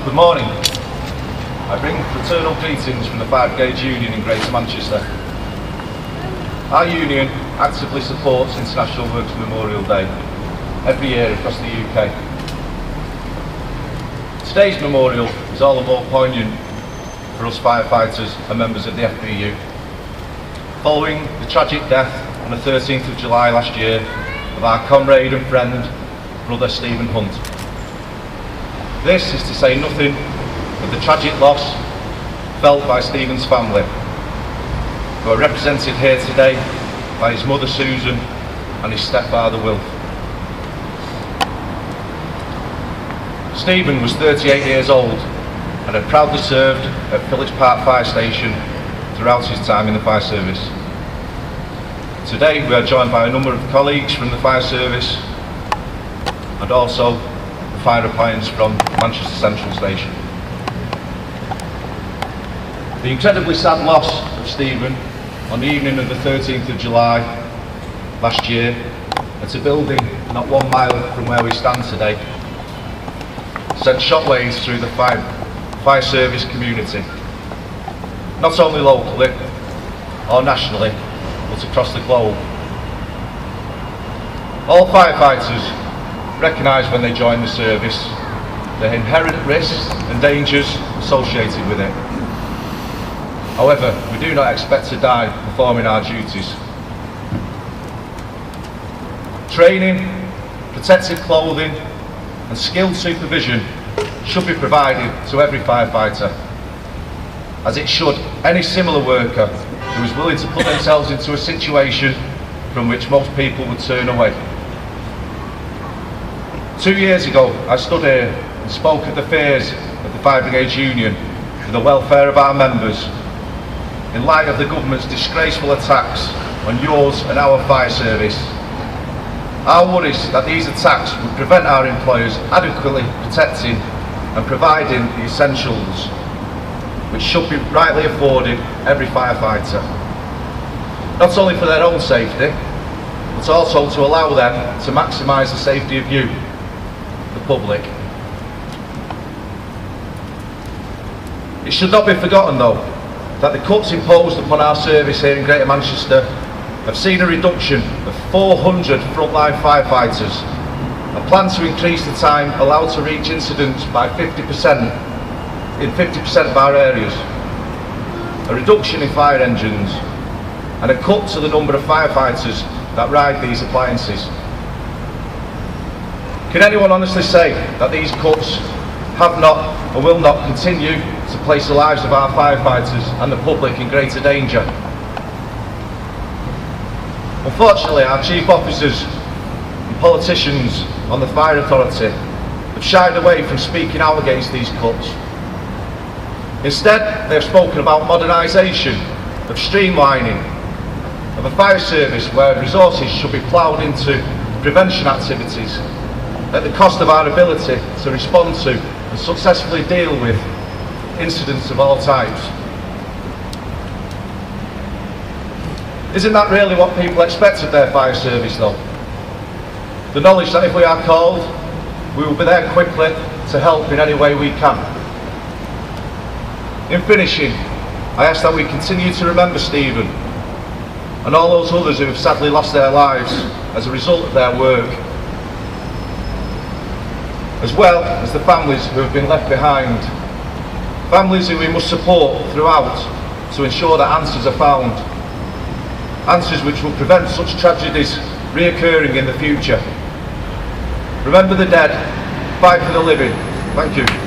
Good morning. I bring fraternal greetings from the Fire Brigades Union in Greater Manchester. Our union actively supports International Works Memorial Day every year across the UK. Today's memorial is all the more poignant for us firefighters and members of the FBU, following the tragic death on the 13th of July last year of our comrade and friend, brother Stephen Hunt. This is to say nothing of the tragic loss felt by Stephen's family, who are represented here today by his mother Susan and his stepfather Wilf. Stephen was 38 years old and had proudly served at Phillips Park Fire Station throughout his time in the fire service. Today we are joined by a number of colleagues from the fire service and also the fire appliance from Manchester Central Station. The incredibly sad loss of Stephen on the evening of the 13th of July last year at a building not 1 mile from where we stand today sent shockwaves through the fire service community, not only locally or nationally but across the globe. All firefighters recognise when they join the service the inherent risks and dangers associated with it. However, we do not expect to die performing our duties. Training, protective clothing and skilled supervision should be provided to every firefighter, as it should any similar worker who is willing to put themselves into a situation from which most people would turn away. 2 years ago, I stood here and spoke at the fears of the Fire Brigades Union for the welfare of our members in light of the government's disgraceful attacks on yours and our fire service. Our worries that these attacks would prevent our employers adequately protecting and providing the essentials which should be rightly afforded every firefighter, not only for their own safety, but also to allow them to maximise the safety of you, the public. It should not be forgotten though, that the cuts imposed upon our service here in Greater Manchester have seen a reduction of 400 frontline firefighters and plan to increase the time allowed to reach incidents by 50% in 50% of our areas, a reduction in fire engines and a cut to the number of firefighters that ride these appliances. Can anyone honestly say that these cuts have not and will not continue to place the lives of our firefighters and the public in greater danger? Unfortunately, our chief officers and politicians on the fire authority have shied away from speaking out against these cuts. Instead, they have spoken about modernisation, of streamlining, of a fire service where resources should be ploughed into prevention activities at the cost of our ability to respond to and successfully deal with incidents of all types. Isn't that really what people expect of their fire service though? The knowledge that if we are called, we will be there quickly to help in any way we can. In finishing, I ask that we continue to remember Stephen and all those others who have sadly lost their lives as a result of their work, as well as the families who have been left behind. Families who we must support throughout to ensure that answers are found. Answers which will prevent such tragedies reoccurring in the future. Remember the dead, fight for the living. Thank you.